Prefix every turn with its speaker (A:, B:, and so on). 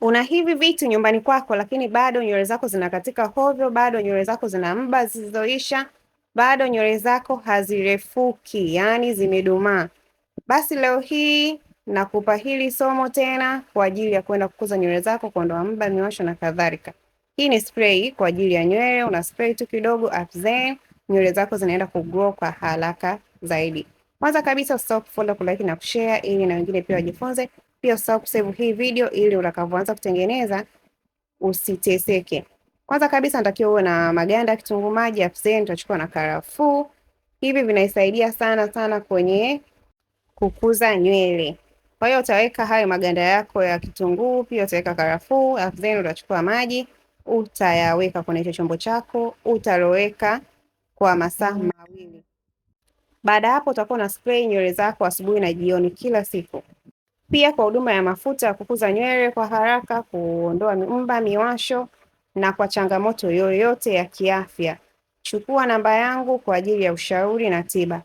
A: Una hivi vitu nyumbani kwako, lakini bado nywele zako zinakatika hovyo, bado nywele zako zina mba zisizoisha, bado nywele zako hazirefuki, yani zimedumaa. Basi leo hii nakupa hili somo tena kwa ajili ya kwenda kukuza nywele zako, kuondoa mba, miwasho na kadhalika. Hii ni spray kwa ajili ya nywele, una spray tu kidogo then nywele zako zinaenda kugrow kwa haraka zaidi. Kwanza kabisa usisahau kufollow, kulike na kushare ili na wengine pia wajifunze. Pia usisahau kusave hii video ili utakapoanza kutengeneza usiteseke. Kwanza kabisa natakiwa uwe na maganda ya kitunguu maji, then tutachukua na karafuu. Hivi vinaisaidia sana sana kwenye kukuza nywele. Kwa hiyo utaweka hayo maganda yako ya kitunguu, pia utaweka karafuu, then utachukua maji, utayaweka kwenye hicho chombo chako, utaloweka kwa masaa mawili. Baada hapo utakuwa na spray nywele zako asubuhi na jioni kila siku. Pia kwa huduma ya mafuta ya kukuza nywele kwa haraka, kuondoa mba, miwasho na kwa changamoto yoyote ya kiafya, chukua namba yangu kwa ajili ya ushauri na tiba.